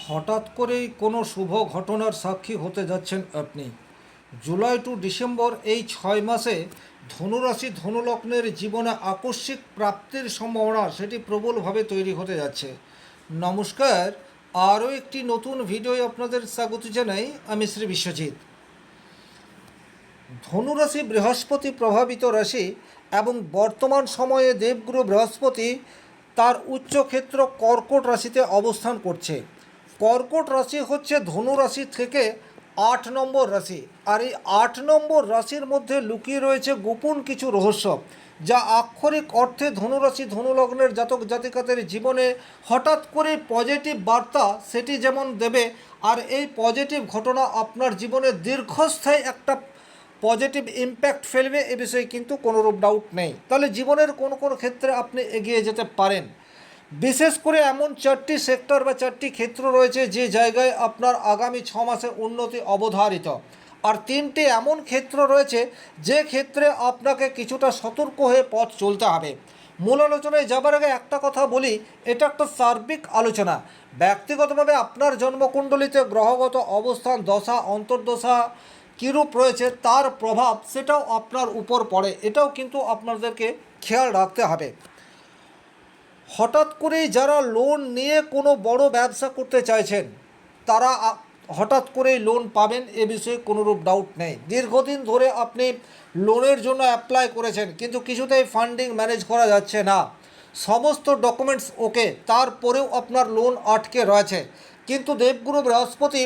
হঠাৎ করেই কোনো শুভ ঘটনার সাক্ষী হতে যাচ্ছেন আপনি। জুলাই টু ডিসেম্বর এই 6 মাসে ধনুরাশি ধনুলগ্নের জীবনে আকস্মিক প্রাপ্তির সম্ভাবনা সেটি প্রবলভাবে তৈরি হতে যাচ্ছে। নমস্কার, আরও একটি নতুন ভিডিওয় আপনাদের স্বাগত জানাই। আমি শ্রী বিশ্বজিৎ। ধনুরাশি বৃহস্পতি প্রভাবিত রাশি এবং বর্তমান সময়ে দেবগুরু বৃহস্পতি তার উচ্চক্ষেত্র কর্কট রাশিতে অবস্থান করছে। কর্কট রাশি হচ্ছে ধনু রাশি থেকে 8 নম্বর রাশি, আর এই 8 নম্বর রাশির মধ্যে লুকিয়ে রয়েছে গোপন কিছু রহস্য, যা আক্ষরিক অর্থে ধনুরাশি ধনুলগ্নের জাতক জাতিকাদের জীবনে হঠাৎ করে পজিটিভ বার্তা সেটি যেমন দেবে, আর এই পজিটিভ ঘটনা আপনার জীবনে দীর্ঘস্থায়ী একটা পজিটিভ ইম্প্যাক্ট ফেলবে, এ বিষয়ে কিন্তু কোনোরূপ ডাউট নেই। তাহলে জীবনের কোন কোন ক্ষেত্রে আপনি এগিয়ে যেতে পারেন। বিশেষ করে এমন 4টি সেক্টর বা 4টি ক্ষেত্র রয়েছে যে জায়গায় আপনার আগামী 6 মাসে উন্নতি অবধারিত, আর 3টি এমন ক্ষেত্র রয়েছে যে ক্ষেত্রে আপনাকে কিছুটা সতর্ক হয়ে পথ চলতে হবে। মূল আলোচনায় যাবার আগে একটা কথা বলি, এটা একটা সার্বিক আলোচনা। ব্যক্তিগতভাবে আপনার জন্মকুণ্ডলিতে গ্রহগত অবস্থান, দশা, অন্তর্দশা কীরূপ রয়েছে তার প্রভাব সেটাও আপনার উপর পড়ে, এটাও কিন্তু আপনাদেরকে খেয়াল রাখতে হবে। হঠাৎ করেই যারা লোন নিয়ে কোনো বড় ব্যবসা করতে চাইছেন তারা হঠাৎ করেই লোন পাবেন, এ বিষয়ে কোনোরূপ ডাউট নেই। দীর্ঘদিন ধরে আপনি লোনের জন্য অ্যাপ্লাই করেছেন কিন্তু কিছুতেই ফান্ডিং ম্যানেজ করা যাচ্ছে না, সমস্ত ডকুমেন্টস ওকে, তারপরেও আপনার লোন আটকে রয়েছে। কিন্তু দেবগুরু বৃহস্পতি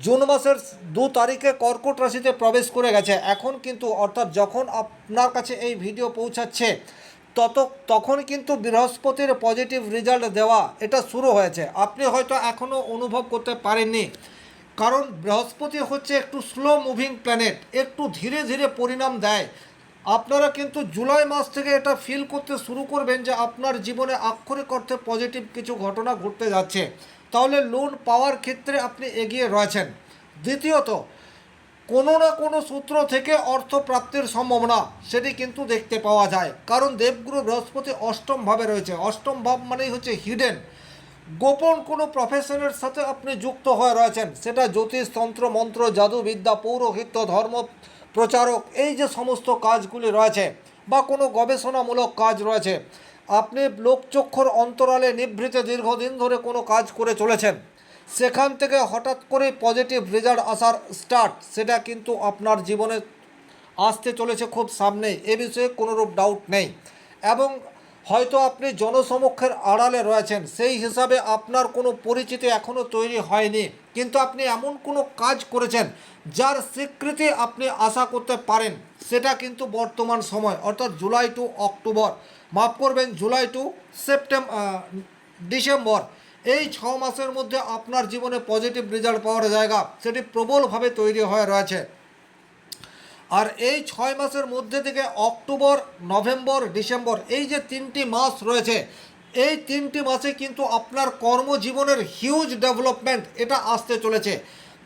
জুন মাসের 2 তারিখে কর্কট রাশিতে প্রবেশ করে গেছে। এখন কিন্তু অর্থাৎ যখন আপনার কাছে এই ভিডিও পৌঁছাচ্ছে তখন কিন্তু বৃহস্পতির পজিটিভ রেজাল্ট দেওয়া এটা শুরু হয়েছে। আপনি হয়তো এখনও অনুভব করতে পারেননি, কারণ বৃহস্পতি হচ্ছে একটু স্লো মুভিং প্ল্যানেট, একটু ধীরে ধীরে পরিণাম দেয়। আপনারা কিন্তু জুলাই মাস থেকে এটা ফিল করতে শুরু করবেন যে আপনার জীবনে আক্ষরিক অর্থে পজিটিভ কিছু ঘটনা ঘটতে যাচ্ছে। তাহলে লোন পাওয়ার ক্ষেত্রে আপনি এগিয়ে রয়েছেন। দ্বিতীয়ত, কোনো না কোনো সূত্র থেকে অর্থ প্রাপ্তির সম্ভাবনা সেটি কিন্তু দেখতে পাওয়া যায়, কারণ দেবগুরু বৃহস্পতি অষ্টমভাবে রয়েছে। অষ্টম ভাব মানেই হচ্ছে হিডেন, গোপন কোনো প্রফেশনের সাথে আপনি যুক্ত হয়ে রয়েছেন, সেটা জ্যোতিষ, তন্ত্র, মন্ত্র, জাদুবিদ্যা, পৌরোহিত্য, ধর্ম প্রচারক, এই যে সমস্ত কাজগুলি রয়েছে, বা কোনো গবেষণামূলক কাজ রয়েছে। আপনি লোকচক্ষুর অন্তরালে নিভৃতে দীর্ঘদিন ধরে কোনো কাজ করে চলেছেন, সেখান থেকে হঠাৎ করে পজিটিভ রেজাল্ট আসার স্টার্ট সেটা কিন্তু আপনার জীবনে আসতে চলেছে খুব সামনে, এ বিষয়ে কোনোরূপ ডাউট নেই। এবং হয়তো আপনি জনসমক্ষের আড়ালে রয়েছেন, সেই হিসাবে আপনার কোনো পরিচিতি এখনও তৈরি হয়নি, কিন্তু আপনি এমন কোনো কাজ করেছেন যার স্বীকৃতি আপনি আশা করতে পারেন, সেটা কিন্তু বর্তমান সময় অর্থাৎ জুলাই টু অক্টোবর, মাফ করবেন জুলাই টু ডিসেম্বর, এই 6 মাসের মধ্যে আপনার জীবনে পজিটিভ রেজাল্ট পাওয়ার জায়গা সেটি প্রবলভাবে তৈরি হয়ে রয়েছে। আর এই 6 মাসের মধ্যে থেকে অক্টোবর, নভেম্বর, ডিসেম্বর, এই যে 3টি মাস রয়েছে, এই 3টি মাসে কিন্তু আপনার কর্মজীবনের হিউজ ডেভেলপমেন্ট এটা আসতে চলেছে।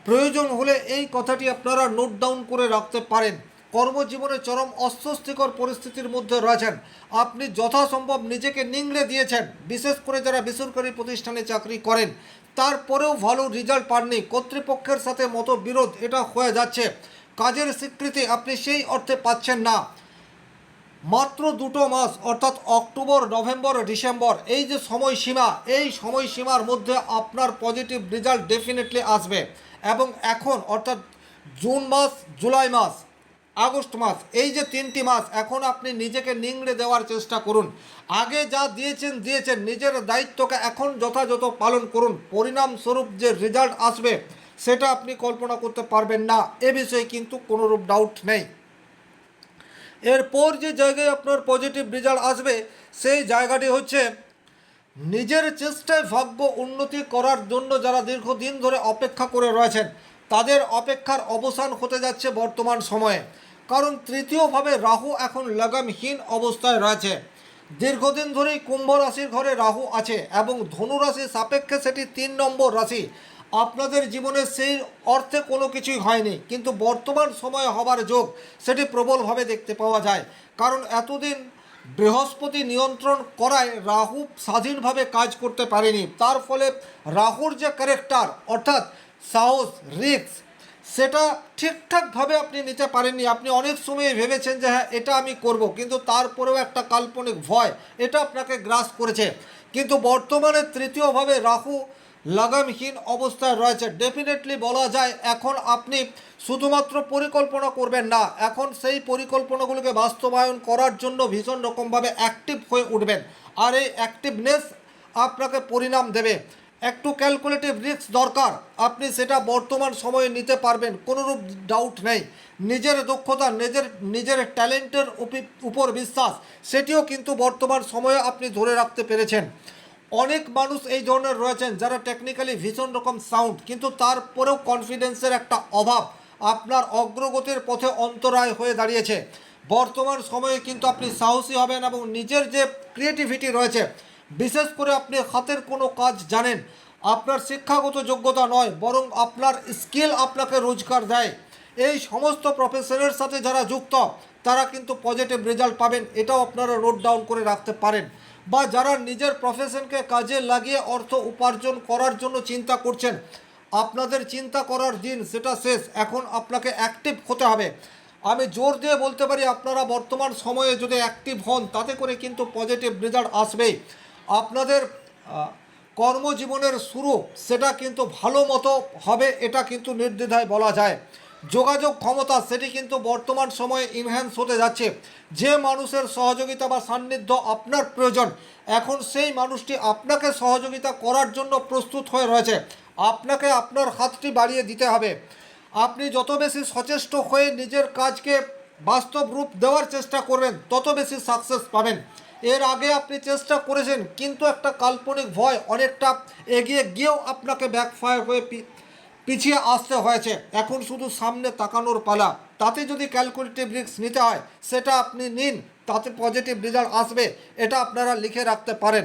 প্রয়োজন হলে এই কথাটি আপনারা নোট ডাউন করে রাখতে পারেন। কর্মজীবনে চরম অস্বস্তিকর পরিস্থিতির মধ্যে রয়েছেন, আপনি যথাসম্ভব নিজেকে নিংড়ে দিয়েছেন, বিশেষ করে যারা বেসরকারি প্রতিষ্ঠানে চাকরি করেন, তারপরেও ভালো রেজাল্ট পাননি, কর্তৃপক্ষের সাথে মতবিরোধ এটা হয়ে যাচ্ছে, কাজের স্বীকৃতি আপনি সেই অর্থে পাচ্ছেন না। মাত্র 2টো মাস অর্থাৎ অক্টোবর, নভেম্বর, ডিসেম্বর, এই যে সময়সীমা, এই সময়সীমার মধ্যে আপনার পজিটিভ রেজাল্ট ডেফিনেটলি আসবে। এবং এখন অর্থাৎ জুন মাস, জুলাই মাস, আগস্ট মাস, এই যে 3টি মাস, এখন আপনি নিজেকে নিংড়ে দেওয়ার চেষ্টা করুন। আগে যা দিয়েছেন, নিজের দায়িত্বকে এখন যথাযথ পালন করুন। পরিণামস্বরূপ যে রেজাল্ট আসবে সেটা আপনি কল্পনা করতে পারবেন না, এ বিষয়ে কিন্তু কোনোরূপ ডাউট নেই। এরপর যে জায়গায় আপনার পজিটিভ রেজাল্ট আসবে সেই জায়গাটি হচ্ছে নিজের চেষ্টায় ভাগ্য উন্নতি করার জন্য যারা দীর্ঘদিন ধরে অপেক্ষা করে রয়েছেন, তাদের অপেক্ষার অবসান হতে যাচ্ছে বর্তমান সময়ে। কারণ তৃতীয়ভাবে রাহু এখন লাগামহীন অবস্থায় রয়েছে। দীর্ঘদিন ধরেই কুম্ভ রাশির ঘরে রাহু আছে এবং ধনু রাশির সাপেক্ষে সেটি 3 নম্বর রাশি। আপনাদের জীবনে সেই অর্থে কোনো কিছুই হয়নি, কিন্তু বর্তমান সময়ে হবার যোগ সেটি প্রবলভাবে দেখতে পাওয়া যায়। কারণ এতদিন বৃহস্পতি নিয়ন্ত্রণ করায় রাহু স্বাধীনভাবে কাজ করতে পারেনি, তার ফলে রাহুর যে ক্যারেক্টার অর্থাৎ সাহস, রিস্ক, সেটা ঠিকঠাকভাবে আপনি নিতে পারেননি। আপনি অনেক সময় ভেবেছেন যে হ্যাঁ এটা আমি করব, কিন্তু তারপরেও একটা কাল্পনিক ভয় এটা আপনাকে গ্রাস করেছে। কিন্তু বর্তমানে তৃতীয়ভাবে রাহু লাগামহীন অবস্থায় রয়েছে। ডেফিনেটলি বলা যায় এখন আপনি শুধুমাত্র পরিকল্পনা করবেন না, এখন সেই পরিকল্পনাগুলোকে বাস্তবায়ন করার জন্য ভীষণ রকমভাবে অ্যাক্টিভ হয়ে উঠবেন। আর এই অ্যাক্টিভনেস আপনাকে পরিণাম দেবে। একটু ক্যালকুলেটিভ রিস্ক দরকার, আপনি সেটা বর্তমান সময়ে নিতে পারবেন, কোনোরূপ ডাউট নেই। নিজের দক্ষতা, নিজের ট্যালেন্টের উপর বিশ্বাস, সেটিও কিন্তু বর্তমান সময়ে আপনি ধরে রাখতে পেরেছেন। অনেক মানুষ এই ধরনের রয়েছেন যারা টেকনিক্যালি ভীষণ রকম সাউন্ড, কিন্তু তারপরেও কনফিডেন্সের একটা অভাব আপনার অগ্রগতির পথে অন্তরায় হয়ে দাঁড়িয়েছে। বর্তমান সময়ে কিন্তু আপনি সাহসী হবেন এবং নিজের যে ক্রিয়েটিভিটি রয়েছে, বিশেষ করে আপনি হাতের কোনো কাজ জানেন, আপনার শিক্ষাগত যোগ্যতা নয় বরং আপনার স্কিল আপনাকে রোজগার দেয়, এই সমস্ত প্রফেশনের সাথে যারা যুক্ত তারা কিন্তু পজিটিভ রেজাল্ট পাবেন, এটাও আপনারা নোট ডাউন করে রাখতে পারেন। বা যারা নিজের প্রফেশনকে কাজে লাগিয়ে অর্থ উপার্জন করার জন্য চিন্তা করছেন, আপনাদের চিন্তা করার দিন সেটা শেষ, এখন আপনাকে অ্যাক্টিভ হতে হবে। আমি জোর দিয়ে বলতে পারি আপনারা বর্তমান সময়ে যদি অ্যাক্টিভ হন তাতে করে কিন্তু পজিটিভ রেজাল্ট আসবেই। আপনাদের কর্মজীবনের শুরু সেটা কিন্তু ভালো মতো হবে, এটা কিন্তু নির্দ্বিধায় বলা যায়। যোগাযোগ ক্ষমতা সেটি কিন্তু বর্তমান সময়ে ইনহ্যান্স হতে যাচ্ছে। যে মানুষের সহযোগিতা বা সান্নিধ্য আপনার প্রয়োজন, এখন সেই মানুষটি আপনাকে সহযোগিতা করার জন্য প্রস্তুত হয়ে রয়েছে। আপনাকে আপনার হাতটি বাড়িয়ে দিতে হবে। আপনি যত বেশি সচেষ্ট হয়ে নিজের কাজকে বাস্তব রূপ দেওয়ার চেষ্টা করবেন তত বেশি সাকসেস পাবেন। এর আগে আপনি চেষ্টা করেছেন কিন্তু একটা কাল্পনিক ভয় অনেকটা এগিয়ে গিয়েও আপনাকে ব্যাকফায়ার হয়ে পিছিয়ে আসতে হয়েছে। এখন শুধু সামনে তাকানোর পালা, তাতে যদি ক্যালকুলেটিভ রিস্ক নিতে হয় সেটা আপনি নিন, তাতে পজিটিভ রেজাল্ট আসবে, এটা আপনারা লিখে রাখতে পারেন।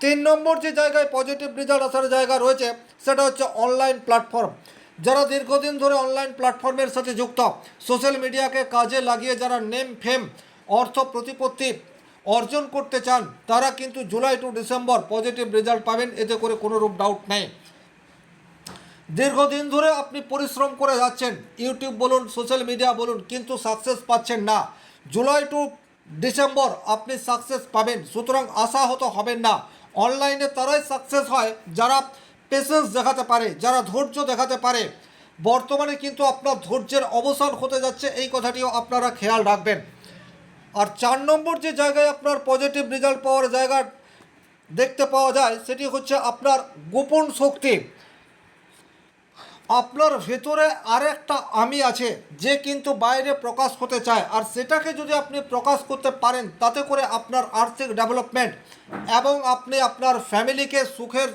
3 নম্বর যে জায়গায় পজিটিভ রেজাল্ট আসার জায়গা রয়েছে সেটা হচ্ছে অনলাইন প্ল্যাটফর্ম। যারা দীর্ঘদিন ধরে অনলাইন প্ল্যাটফর্মের সাথে যুক্ত, সোশ্যাল মিডিয়াকে কাজে লাগিয়ে যারা নেম ফেম অর্থ প্রতিপত্তি অর্জন করতে চান, তারা কিন্তু July to December positive result পাবেন, এতে করে কোনোরূপ ডাউট নেই। দীর্ঘদিন ধরে আপনি পরিশ্রম করে যাচ্ছেন, ইউটিউব বলুন, সোশ্যাল মিডিয়া বলুন, কিন্তু সাকসেস পাচ্ছেন না। জুলাই টু ডিসেম্বর আপনি সাকসেস পাবেন, সুতরাং আশাহত হবেন না। অনলাইনে তারাই সাকসেস হয় যারা পেশেন্স দেখাতে পারে, যারা ধৈর্য দেখাতে পারে। বর্তমানে কিন্তু আপনার ধৈর্যের অবসান হতে যাচ্ছে, এই কথাটিও আপনারা খেয়াল রাখবেন। আর 4 নম্বর যে জায়গায় আপনার পজিটিভ রেজাল্ট পাওয়ার জায়গা দেখতে পাওয়া যায় সেটি হচ্ছে আপনার গোপন শক্তি। আপনার ভেতরে আরেকটা আমি আছে যে কিন্তু বাইরে প্রকাশ হতে চায়, আর সেটাকে যদি আপনি প্রকাশ করতে পারেন তাতে করে আপনার আর্থিক ডেভেলপমেন্ট এবং আপনি আপনার ফ্যামিলিকে সুখের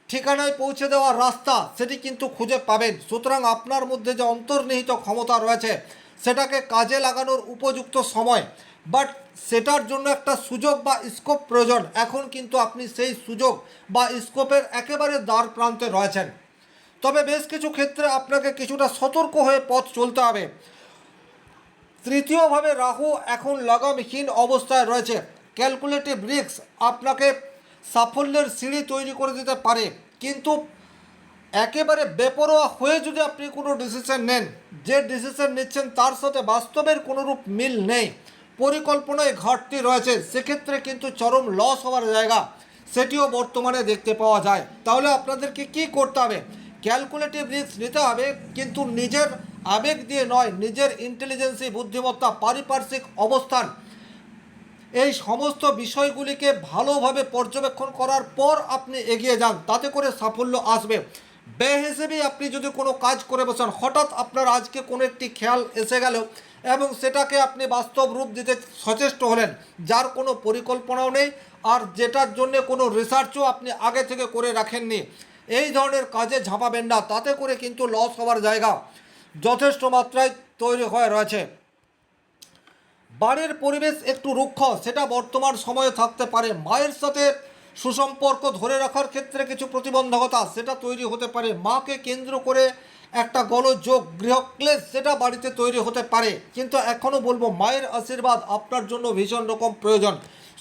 ঠিকানায় পৌঁছে দেওয়ার রাস্তা সেটি কিন্তু খুঁজে পাবেন। সুতরাং আপনার মধ্যে যে অন্তর্নিহিত ক্ষমতা রয়েছে সেটাকে কাজে লাগানোর উপযুক্ত সময়, বাট সেটার জন্য একটা সুযোগ বা স্কোপ প্রয়োজন। এখন কিন্তু আপনি সেই সুযোগ বা স্কোপের একেবারে দ্বার প্রান্তে রয়েছেন। তবে বেশ কিছু ক্ষেত্রে আপনাকে কিছুটা সতর্ক হয়ে পথ চলতে হবে। তৃতীয়ভাবে রাহু এখন লাগামহীন অবস্থায় রয়েছে। ক্যালকুলেটিভ রিস্ক আপনাকে সাফল্যের সিঁড়ি তৈরি করে দিতে পারে, কিন্তু একেবারে বেপরোয়া হয়ে যদি আপনি কোনো ডিসিশন নেন, যে ডিসিশন নিচ্ছেন তার সাথে বাস্তবের কোনোরূপ মিল নেই, পরিকল্পনায় ঘাটতি রয়েছে, সেক্ষেত্রে কিন্তু চরম লস হওয়ার জায়গা সেটিও বর্তমানে দেখতে পাওয়া যায়। তাহলে আপনাদেরকে কি করতে হবে? ক্যালকুলেটিভ রিস্ক নিতে হবে, কিন্তু নিজের আবেগ দিয়ে নয়, নিজের ইন্টেলিজেন্সি, বুদ্ধিমত্তা, পারিপার্শ্বিক অবস্থান, এই সমস্ত বিষয়গুলিকে ভালোভাবে পর্যবেক্ষণ করার পর আপনি এগিয়ে যান, তাতে করে সাফল্য আসবে। বেহিসেবি আপনি যদি কোনো কাজ করে বসেন, হঠাৎ আপনার আজকে কোনো একটি খেয়াল এসে গেল এবং সেটাকে আপনি বাস্তব রূপ দিতে সচেষ্ট হলেন, যার কোনো পরিকল্পনাও নেই আর যেটার জন্য কোনো রিসার্চও আপনি আগে থেকে করে রাখেননি, এই ধরনের কাজে ঝাঁপাবেন না, তাতে করে কিন্তু লস হওয়ার জায়গা যথেষ্ট মাত্রায় তৈরি হয়ে রয়েছে। বাড়ির পরিবেশ একটু রুক্ষ, সেটা বর্তমান সময়ে থাকতে পারে। মায়ের সাথে সুসম্পর্ক ধরে রাখার ক্ষেত্রে কিছু প্রতিবন্ধকতা সেটা তৈরি হতে পারে, মাকে কেন্দ্র করে একটা গোলযোগ গৃহক্লেশ সেটা বাড়িতে তৈরি হতে পারে। কিন্তু এখনও বলবো মায়ের আশীর্বাদ আপনার জন্য ভীষণ রকম প্রয়োজন।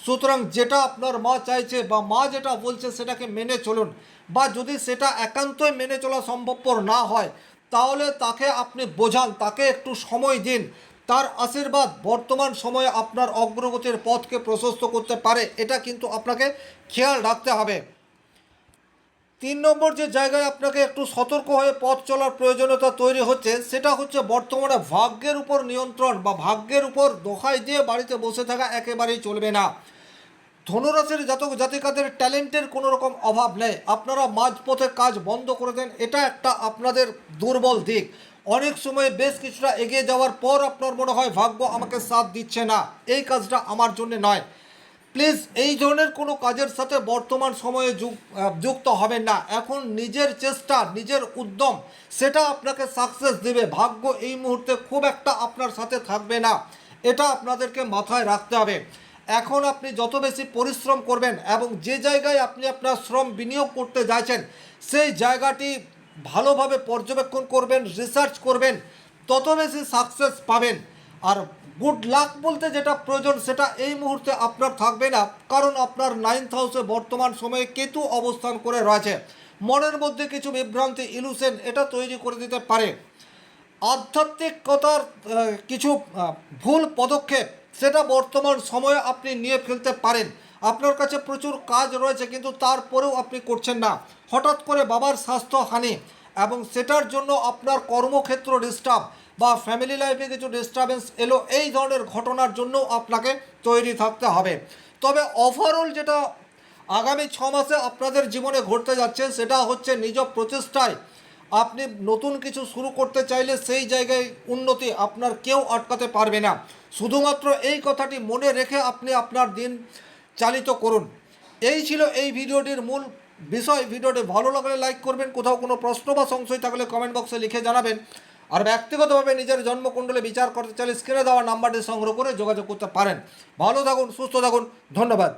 সুতরাং যেটা আপনার মা চাইছে বা মা যেটা বলছে সেটাকে মেনে চলুন, বা যদি সেটা একান্তই মেনে চলা সম্ভবপর না হয় তাহলে তাকে আপনি বোঝান, তাকে একটু সময় দিন। তার আশীর্বাদ বর্তমান সময়ে আপনার অগ্রগতির পথকে প্রশস্ত করতে পারে, এটা কিন্তু আপনাকে খেয়াল রাখতে হবে। 3 নম্বর যে জায়গায় আপনাকে একটু সতর্ক হয়ে পথ চলার প্রয়োজনীয়তা তৈরি হচ্ছে সেটা হচ্ছে বর্তমানে ভাগ্যের উপর নিয়ন্ত্রণ বা ভাগ্যের উপর দোহাই দিয়ে বাড়িতে বসে থাকা একেবারেই চলবে না। ধনুরাশির জাতক জাতিকাদের ট্যালেন্টের কোনো রকম অভাব নেই, আপনারা মাঝপথে কাজ বন্ধ করে দেন, এটা একটা আপনাদের দুর্বল দিক। অনেক সময় বেশ কিছুটা এগিয়ে যাওয়ার পর আপনার মনে হয় ভাগ্য আমাকে সাথ দিচ্ছে না, এই কাজটা আমার জন্য নয়। প্লিজ এই ধরনের কোনো কাজের সাথে বর্তমান সময়ে যুক্ত হবেন না। এখন নিজের চেষ্টা, নিজের উদ্যম সেটা আপনাকে সাকসেস দেবে। ভাগ্য এই মুহূর্তে খুব একটা আপনার সাথে থাকবে না, এটা আপনাদেরকে মাথায় রাখতে হবে। এখন আপনি যত বেশি পরিশ্রম করবেন এবং যে জায়গায় আপনি আপনার শ্রম বিনিয়োগ করতে যাচ্ছেন সেই জায়গাটি ভালোভাবে পর্যবেক্ষণ করবেন, রিসার্চ করবেন, তত বেশি সাকসেস পাবেন। আর গুড লাক বলতে যেটা প্রয়োজন সেটা এই মুহূর্তে আপনার থাকবে না, কারণ আপনার 9th হাউসে বর্তমান সময়ে কেতু অবস্থান করে রয়েছে। মনের মধ্যে কিছু বিভ্রান্তি, ইলুশন এটা তৈরি করে দিতে পারে। আধ্যাত্মিকতার কিছু ভুল পদক্ষেপ সেটা বর্তমান সময়ে আপনি নিয়ে ফেলতে পারেন। আপনার কাছে প্রচুর কাজ রয়েছে কিন্তু তারপরেও আপনি করছেন না। হঠাৎ করে বাবার স্বাস্থ্যহানি এবং সেটার জন্য আপনার কর্মক্ষেত্র ডিস্টার্ব বা ফ্যামিলি লাইফে কিছু ডিস্টারবেন্স এলো, এই ধরনের ঘটনার জন্য আপনাকে তৈরি থাকতে হবে। তবে ওভারঅল যেটা আগামী 6 মাসে আপনাদের জীবনে ঘটতে যাচ্ছে সেটা হচ্ছে নিজ প্রচেষ্টায় আপনি নতুন কিছু শুরু করতে চাইলে সেই জায়গায় উন্নতি আপনার কেউ আটকাতে পারবে না। শুধুমাত্র এই কথাটি মনে রেখে আপনি আপনার দিন চালিত করুন। এই ছিল এই ভিডিওটির মূল বিষয়। ভিডিওটি ভালো লাগলে লাইক করবেন, কোথাও কোনো প্রশ্ন বা সংশয় থাকলে কমেন্ট বক্সে লিখে জানাবেন। আর ব্যক্তিগতভাবে নিজের জন্মকুণ্ডলে বিচার করতে চাইলে স্ক্রিনে দেওয়া নাম্বারটি সংগ্রহ করে যোগাযোগ করতে পারেন। ভালো থাকুন, সুস্থ থাকুন, ধন্যবাদ।